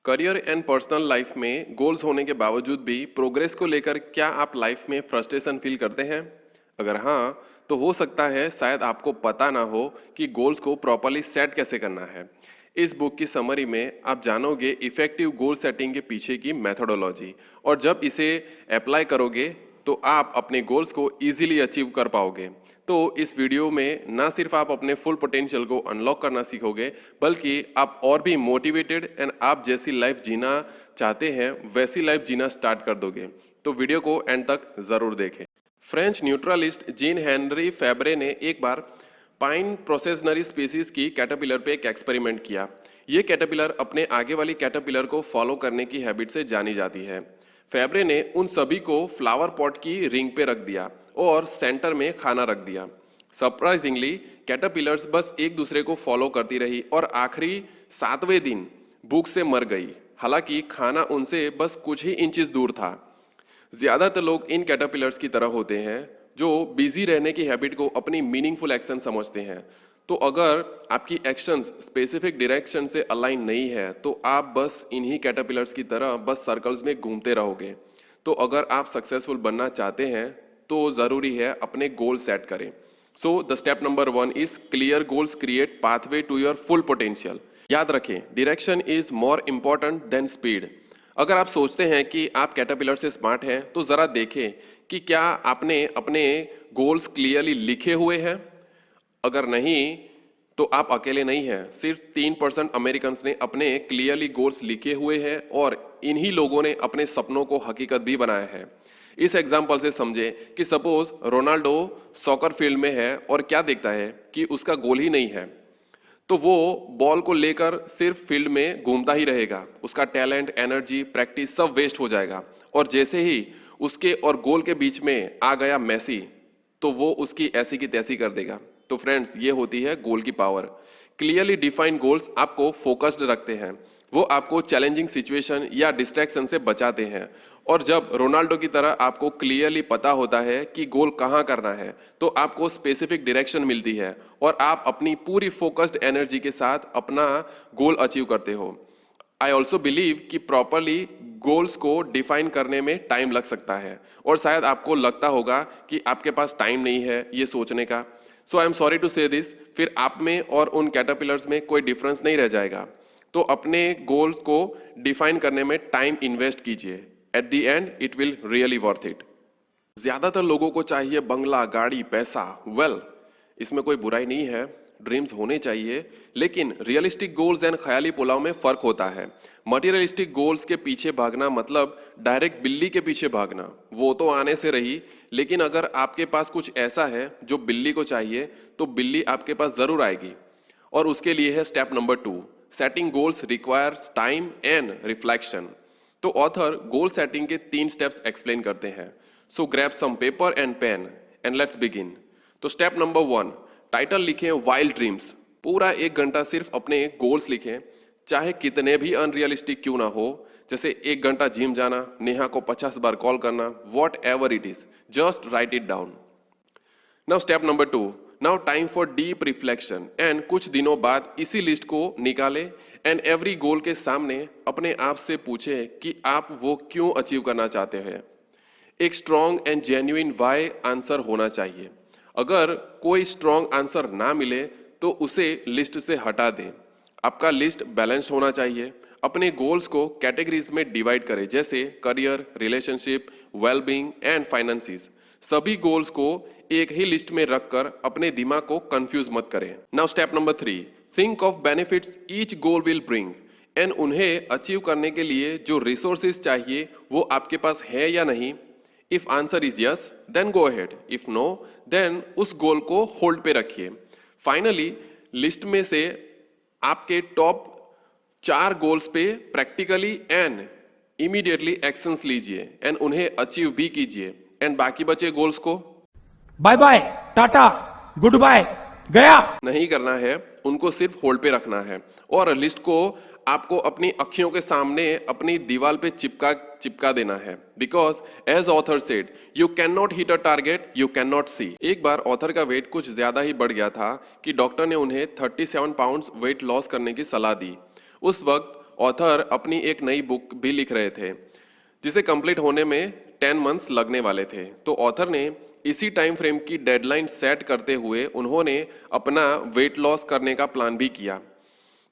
Career and personal life में goals होने के बावजूद भी प्रोग्रेस को लेकर क्या आप लाइफ में फ्रस्ट्रेशन फील करते हैं? अगर हाँ, तो हो सकता है शायद आपको पता ना हो कि गोल्स को प्रॉपरली सेट कैसे करना है। इस बुक की समरी में आप जानोगे इफेक्टिव गोल सेटिंग के पीछे की मेथोडोलॉजी, और जब इसे अप्लाई करोगे तो आप अपने गोल्स को इजीली अचीव कर पाओगे। तो इस वीडियो में ना सिर्फ आप अपने फुल पोटेंशियल को अनलॉक करना सीखोगे, बल्कि आप और भी मोटिवेटेड एंड आप जैसी लाइफ जीना चाहते हैं वैसी लाइफ जीना स्टार्ट कर दोगे। तो वीडियो को एंड तक जरूर देखें। फ्रेंच न्यूट्रलिस्ट जीन हेनरी फेब्रे ने एक बार पाइन प्रोसेसनरी स्पीसीज की कैटरपिलर पे एक एक्सपेरिमेंट किया। ये कैटरपिलर अपने आगे वाली कैटरपिलर को फॉलो करने की हैबिट से जानी जाती है। फेब्रे ने उन सभी को फ्लावर पॉट की रिंग पे रख दिया और सेंटर में खाना रख दिया। सरप्राइजिंगली कैटरपिलर्स बस एक दूसरे को फॉलो करती रही और आखिरी 7वें दिन भूख से मर गई, हालांकि खाना उनसे बस कुछ ही इंचेस दूर था। ज्यादातर लोग इन कैटरपिलर्स की तरह होते हैं जो बिजी रहने की हैबिट को अपनी मीनिंगफुल एक्शन समझते हैं। तो अगर आपकी एक्शंस स्पेसिफिक डायरेक्शन से अलाइन नहीं है तो आप बस इन्हीं कैटरपिलर्स की तरह बस सर्कल्स में घूमते रहोगे। तो अगर आप सक्सेसफुल बनना चाहते हैं तो जरूरी है अपने गोल सेट करें। So the step number 1 is clear goals create pathway to your full potential. याद रखें, direction is more important than speed. अगर आप सोचते हैं कि आप कैटरपिलर से स्मार्ट हैं तो जरा देखें कि क्या आपने अपने गोल्स क्लियरली लिखे हुए हैं। अगर नहीं तो आप अकेले नहीं हैं। सिर्फ 3% अमेरिकन ने अपने क्लियरली गोल्स लिखे हुए हैं और इन्हीं लोगों ने अपने सपनों को हकीकत भी बनाया है। इस एग्जाम्पल से समझे कि सपोज रोनाल्डो सॉकर फील्ड में है और क्या देखता है कि उसका गोल ही नहीं है, तो वो बॉल को लेकर सिर्फ फील्ड में घूमता ही रहेगा। उसका टैलेंट, एनर्जी, प्रैक्टिस सब वेस्ट हो जाएगा। और जैसे ही उसके और गोल के बीच में आ गया मैसी, तो वो उसकी ऐसी की तैसी कर देगा। तो फ्रेंड्स, ये होती है गोल की पावर। क्लियरली डिफाइंड गोल्स आपको फोकस्ड रखते हैं, वो आपको चैलेंजिंग सिचुएशन या डिस्ट्रैक्शन से बचाते हैं। और जब रोनाल्डो की तरह आपको क्लियरली पता होता है कि गोल कहाँ करना है, तो आपको स्पेसिफिक डायरेक्शन मिलती है और आप अपनी पूरी फोकस्ड एनर्जी के साथ अपना गोल अचीव करते हो। आई ऑल्सो बिलीव कि प्रॉपरली गोल्स को डिफाइन करने में टाइम लग सकता है और शायद आपको लगता होगा कि आपके पास टाइम नहीं है ये सोचने का। सो आई एम सॉरी टू से दिस, फिर आप में और उन कैटरपिलर्स में कोई डिफरेंस नहीं रह जाएगा। तो अपने गोल्स को डिफाइन करने में टाइम इन्वेस्ट कीजिए। At the end it will really worth it. ज्यादातर लोगों को चाहिए बंगला, गाड़ी, पैसा। इसमें कोई बुराई नहीं है, ड्रीम्स होने चाहिए, लेकिन रियलिस्टिक गोल्स एंड ख्याली पुलाव में फर्क होता है। मटेरियलिस्टिक गोल्स के पीछे भागना मतलब डायरेक्ट बिल्ली के पीछे भागना, वो तो आने से रही, लेकिन अगर आपके पास कुछ ऐसा है जो बिल्ली को चाहिए तो बिल्ली आपके पास जरूर आएगी। और उसके लिए है step number 2, setting goals requires time and reflection. तो ऑथर गोल सेटिंग के 3 स्टेप्स एक्सप्लेन करते हैं। So grab some paper and pen and let's begin. तो स्टेप नंबर 1, टाइटल लिखें वाइल्ड ड्रीम्स। पूरा 1 घंटा सिर्फ अपने गोल्स लिखें, चाहे कितने भी अनरियलिस्टिक क्यों ना हो। जैसे 1 घंटा जिम जाना, नेहा को 50 बार कॉल करना, what ever it is, just right it down. Now step number 2, now time for deep reflection. And कुछ दिनों बाद इसी लिस्ट को निकाले एंड एवरी गोल के सामने अपने आप से पूछे कि आप वो क्यों अचीव करना चाहते हैं। एक strong and genuine why answer होना चाहिए। अगर कोई स्ट्रॉन्ग आंसर ना मिले तो उसे लिस्ट से हटा दें। आपका लिस्ट बैलेंस होना चाहिए। अपने गोल्स को कैटेगरीज में डिवाइड करें, जैसे career, relationship, wellbeing and finances. सभी गोल्स को एक ही लिस्ट में रखकर अपने दिमाग को कंफ्यूज मत करें। Now step number 3, think of benefits each goal will bring. And उन्हें अचीव करने के लिए जो रिसोर्सेज चाहिए वो आपके पास है या नहीं। If answer is yes then go ahead, if no then उस गोल को होल्ड पे रखिए। फाइनली लिस्ट में से आपके टॉप 4 गोल्स पे प्रैक्टिकली एंड इमीडिएटली एक्शंस लीजिए एंड उन्हें अचीव भी कीजिए। एंड बाकी बचे गोल्स को बाय बाय, टाटा, गुड बाय, गया नहीं करना है, उनको सिर्फ होल्ड पे रखना है। और लिस्ट को आपको अपनी अखियों के सामने अपनी दीवार पे चिपका देना है। Because as author said, you can not hit a target you can not see. एक बार ऑथर का वेट कुछ ज्यादा ही बढ़ गया था कि डॉक्टर ने उन्हें 37 पाउंड्स वेट लॉस करने की सलाह दी। उस वक्त ऑथर अपनी एक नई बुक भी लिख रहे थे जिसे कंप्लीट होने में 10 मंथ्स लगने वाले थे। तो ऑथर ने इसी टाइम फ्रेम की डेडलाइन सेट करते हुए उन्होंने अपना वेट लॉस करने का प्लान भी किया।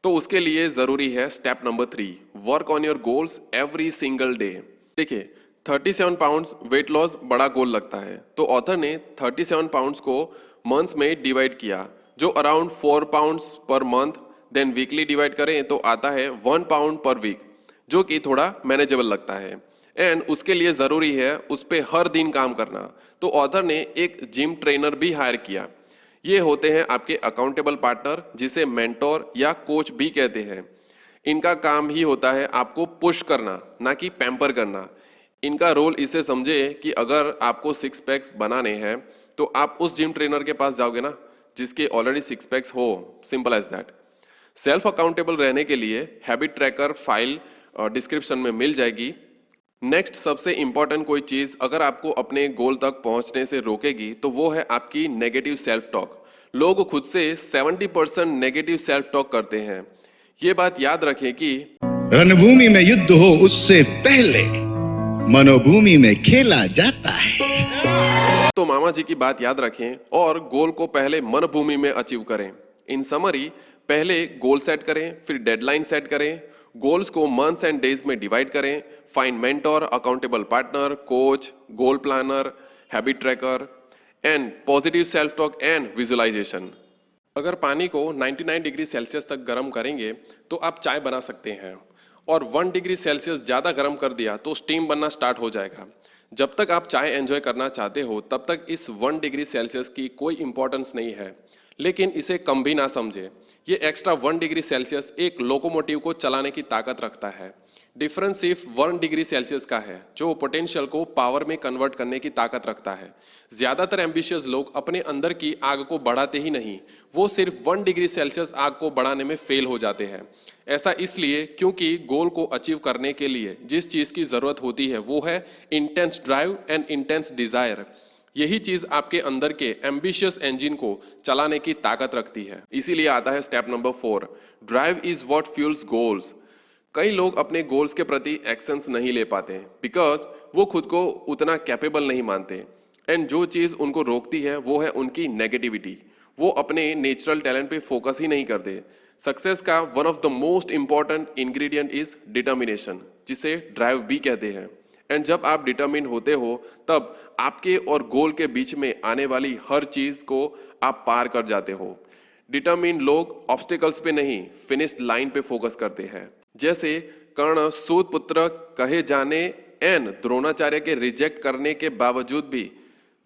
तो उसके लिए जरूरी है step number 3, work on your goals every single day. देखिए 37 पाउंड्स वेट लॉस बड़ा गोल लगता है, तो ऑथर ने 37 पाउंड्स को मंथ्स में डिवाइड किया जो around 4 pounds per month. Then weekly divide करें तो आता है 1 पाउंड पर वीक, जो कि थोड़ा मैनेजेबल लगता है। एंड उसके लिए जरूरी है उस पर हर दिन काम करना। तो ऑथर ने एक जिम ट्रेनर भी हायर किया। ये होते हैं आपके अकाउंटेबल पार्टनर, जिसे मेंटोर या कोच भी कहते हैं। इनका काम ही होता है आपको पुश करना, ना कि पैम्पर करना। इनका रोल इसे समझे कि अगर आपको 6 पैक्स बनाने हैं तो आप उस जिम ट्रेनर के पास जाओगे ना जिसके ऑलरेडी 6 पैक्स हो। Simple as that. Self accountable रहने के लिए हैबिट ट्रैकर फाइल डिस्क्रिप्शन में मिल जाएगी। नेक्स्ट सबसे इंपॉर्टेंट कोई चीज अगर आपको अपने गोल तक पहुंचने से रोकेगी तो वो है आपकी नेगेटिव सेल्फ टॉक। लोग खुद से 70% नेगेटिव सेल्फ टॉक करते हैं। ये बात याद रखें कि रणभूमि में युद्ध हो उससे पहले मनोभूमि में खेला जाता है। तो मामा जी की बात याद रखें और गोल को पहले मन भूमि में अचीव करें। इन समरी, पहले गोल सेट करें, फिर डेडलाइन सेट करें, गोल्स को मंथ्स एंड डेज में डिवाइड करें, find mentor, accountable partner, coach, goal planner, habit tracker and positive self talk and visualisation. अगर पानी को 99 डिग्री सेल्सियस तक गर्म करेंगे तो आप चाय बना सकते हैं, और 1 डिग्री सेल्सियस ज़्यादा गर्म कर दिया तो स्टीम बनना स्टार्ट हो जाएगा। जब तक आप चाय एंजॉय करना चाहते हो तब तक इस 1 डिग्री सेल्सियस की कोई इंपॉर्टेंस नहीं है, लेकिन इसे कम भी ना समझे। ये एक्स्ट्रा 1 डिग्री सेल्सियस एक लोकोमोटिव को चलाने की ताकत रखता है। डिफरेंस सिर्फ 1 डिग्री सेल्सियस का है जो पोटेंशियल को पावर में कन्वर्ट करने की ताकत रखता है। ज्यादातर एम्बिशियस लोग अपने अंदर की आग को बढ़ाते ही नहीं, वो सिर्फ 1 डिग्री सेल्सियस आग को बढ़ाने में फेल हो जाते हैं। ऐसा इसलिए क्योंकि गोल को अचीव करने के लिए जिस चीज की जरूरत होती है वो है intense drive and intense desire. यही चीज आपके अंदर के एम्बिशियस इंजन को चलाने की ताकत रखती है। इसीलिए आता है step number 4, drive is what fuels goals. कई लोग अपने गोल्स के प्रति एक्शंस नहीं ले पाते बिकॉज वो खुद को उतना कैपेबल नहीं मानते। एंड जो चीज उनको रोकती है वो है उनकी नेगेटिविटी। वो अपने नेचुरल टैलेंट पे फोकस ही नहीं करते। सक्सेस का one of the most important ingredient is determination, जिसे ड्राइव भी कहते हैं। एंड जब आप डिटर्मिन होते हो तब आपके और गोल के बीच में आने वाली हर चीज को आप पार कर जाते हो। डिटर्मिन लोग ऑब्स्टिकल्स पे नहीं, फिनिश लाइन पे फोकस करते हैं। जैसे कर्ण सूत पुत्र कहे जाने एंड द्रोणाचार्य के रिजेक्ट करने के बावजूद भी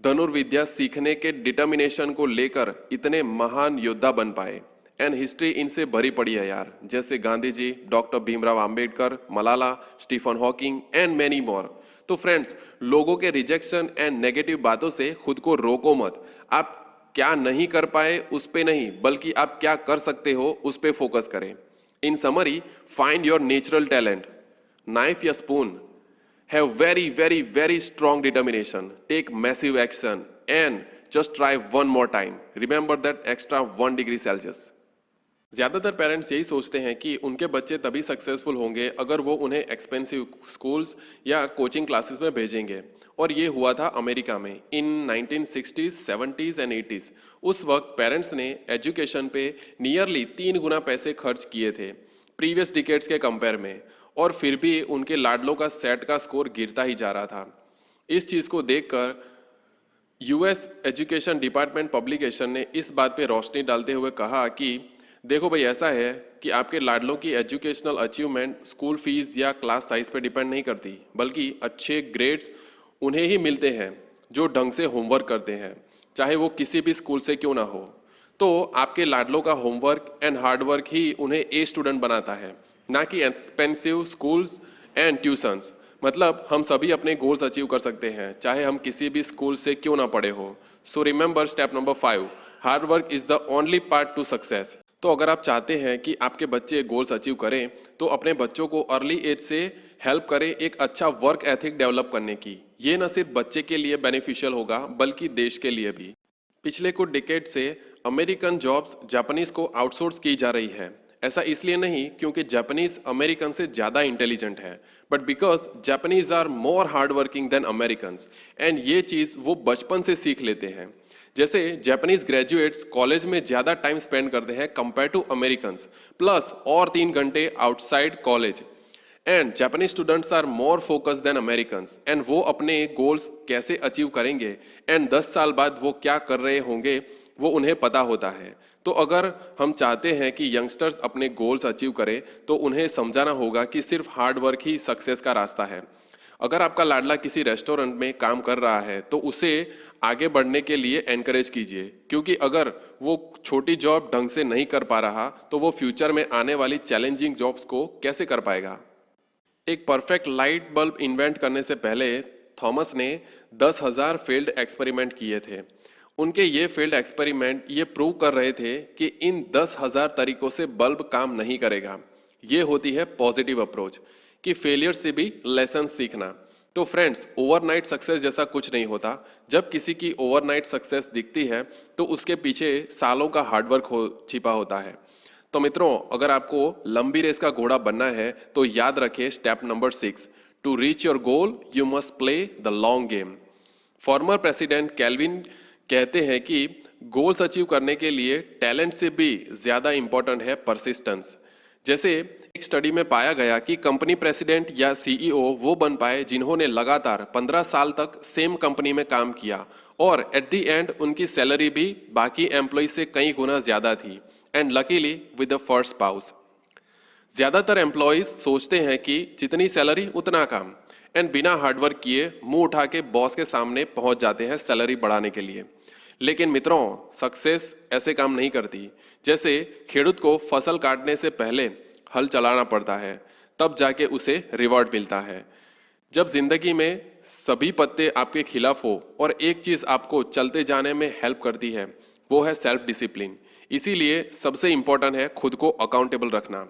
धनुर्विद्या सीखने के डिटर्मिनेशन को लेकर इतने महान योद्धा बन पाए। एंड हिस्ट्री इनसे भरी पड़ी है यार, जैसे Gandhi ji, doctor Bhimrao Ambedkar, Malala, Stephen Hawking and many more. तो फ्रेंड्स, लोगों के रिजेक्शन एंड नेगेटिव बातों से खुद को रोको मत। आप क्या नहीं कर पाए उस पे नहीं, बल्कि आप क्या कर सकते हो उस पे फोकस करें। इन summary, find your natural talent, knife या spoon, have very strong determination, take massive action and just try one more time. Remember that extra 1 degree Celsius. ज्यादातर पेरेंट्स यही सोचते हैं कि उनके बच्चे तभी सक्सेसफुल होंगे अगर वो उन्हें एक्सपेंसिव स्कूल्स या कोचिंग क्लासेस में भेजेंगे। और ये हुआ था अमेरिका में इन 1960s, 70s एंड 80s। उस वक्त पेरेंट्स ने एजुकेशन पे नियरली 3 गुना पैसे खर्च किए थे प्रीवियस डिकेड्स के कंपेयर में, और फिर भी उनके लाडलों का सेट का स्कोर गिरता ही जा रहा था। इस चीज को देखकर यूएस एजुकेशन डिपार्टमेंट पब्लिकेशन ने इस बात पे रोशनी डालते हुए कहा कि देखो भाई, ऐसा है कि आपके लाडलों की एजुकेशनल अचीवमेंट स्कूल फीस या क्लास साइज पे डिपेंड नहीं करती, बल्कि अच्छे ग्रेड्स उन्हें ही मिलते हैं जो ढंग से होमवर्क करते हैं, चाहे वो किसी भी स्कूल से क्यों ना हो। तो आपके लाडलों का होमवर्क एंड हार्डवर्क ही उन्हें ए स्टूडेंट बनाता है, ना कि एक्सपेंसिव स्कूल्स एंड ट्यूशंस। मतलब हम सभी अपने गोल्स अचीव कर सकते हैं चाहे हम किसी भी स्कूल से क्यों ना पढ़े हो। So remember step number 5, hard work is the only part two success. तो अगर आप चाहते हैं कि आपके बच्चे गोल्स अचीव करें तो अपने बच्चों को अर्ली एज से हेल्प करें एक अच्छा वर्क एथिक डेवलप करने की। ये न सिर्फ बच्चे के लिए बेनिफिशियल होगा बल्कि देश के लिए भी। पिछले कुछ डिकेड से अमेरिकन जॉब्स जापानीज को आउटसोर्स की जा रही है ऐसा इसलिए नहीं क्योंकि जापानीज अमेरिकन से ज़्यादा इंटेलिजेंट है, but because Japanese are more hard working than Americans, and ये चीज़ वो बचपन से सीख लेते हैं। जैसे जापानीज ग्रेजुएट्स कॉलेज में ज़्यादा टाइम स्पेंड करते हैं कंपेयर टू अमेरिकन्स, प्लस और 3 घंटे outside college. And Japanese students are more focus than Americans, and वो अपने गोल्स कैसे अचीव करेंगे एंड 10 साल बाद वो क्या कर रहे होंगे वो उन्हें पता होता है। तो अगर हम चाहते हैं कि यंगस्टर्स अपने गोल्स अचीव करें तो उन्हें समझाना होगा कि सिर्फ हार्ड वर्क ही सक्सेस का रास्ता है। अगर आपका लाडला किसी रेस्टोरेंट में काम कर रहा है तो उसे आगे बढ़ने के लिए एनकरेज कीजिए, क्योंकि अगर वो छोटी जॉब ढंग से नहीं कर पा रहा तो वो फ्यूचर में आने वाली चैलेंजिंग जॉब्स को कैसे कर पाएगा। एक परफेक्ट लाइट बल्ब इन्वेंट करने से पहले थॉमस ने 10,000 फील्ड एक्सपेरिमेंट किए थे। उनके ये फील्ड एक्सपेरिमेंट ये प्रूव कर रहे थे कि इन 10,000 तरीकों से बल्ब काम नहीं करेगा। ये होती है पॉजिटिव अप्रोच कि फेलियर से भी लेसन सीखना। तो फ्रेंड्स, ओवरनाइट सक्सेस जैसा कुछ नहीं होता। जब किसी की ओवरनाइट सक्सेस दिखती है तो उसके पीछे सालों का हार्डवर्क छिपा होता है। तो मित्रों, अगर आपको लंबी रेस का घोड़ा बनना है तो याद रखें step number 6, to reach your goal you must play the long game. Former president Calvin कहते हैं कि गोल्स अचीव करने के लिए टैलेंट से भी ज्यादा इंपॉर्टेंट है परसिस्टेंस। जैसे एक स्टडी में पाया गया कि कंपनी प्रेसिडेंट या सीईओ वो बन पाए जिन्होंने लगातार 15 साल तक सेम कंपनी में काम किया और एट द एंड उनकी सैलरी भी बाकी एम्प्लॉय से कई गुना ज्यादा थी, and luckily with the first spouse. ज्यादातर एम्प्लॉयज सोचते हैं कि जितनी सैलरी उतना काम, एंड बिना हार्डवर्क किए मुंह उठा के बॉस के सामने पहुंच जाते हैं सैलरी बढ़ाने के लिए। लेकिन मित्रों, सक्सेस ऐसे काम नहीं करती। जैसे खेडूत को फसल काटने से पहले हल चलाना पड़ता है, तब जाके उसे रिवॉर्ड मिलता है। जब जिंदगी में सभी पत्ते आपके खिलाफ हो और एक चीज आपको चलते जाने में हेल्प करती है, वो है सेल्फ डिसिप्लिन। इसीलिए सबसे इंपॉर्टेंट है खुद को अकाउंटेबल रखना।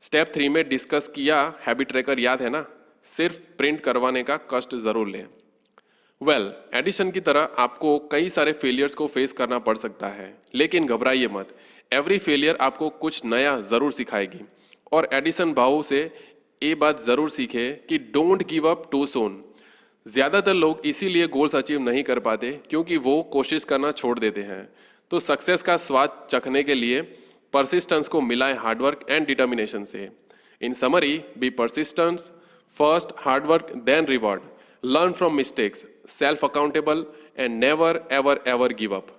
स्टेप 3 में डिस्कस किया हैबिट ट्रैकर याद है ना? सिर्फ प्रिंट करवाने का कष्ट जरूर लें। एडिशन की तरह आपको कई सारे फेलियर्स को फेस करना पड़ सकता है, लेकिन घबराइए मत। एवरी फेलियर आपको कुछ नया जरूर सिखाएगी। और एडिशन भाव से ये बात जरूर सीखे कि don't give up too soon. ज्यादातर लोग इसीलिए गोल्स अचीव नहीं कर पाते क्योंकि वो कोशिश करना छोड़ देते हैं। तो सक्सेस का स्वाद चखने के लिए परसिस्टेंस को मिलाएं हार्डवर्क एंड डिटर्मिनेशन से। In summary, be persistence, first hard work then reward, learn from mistakes, self accountable and never ever give up.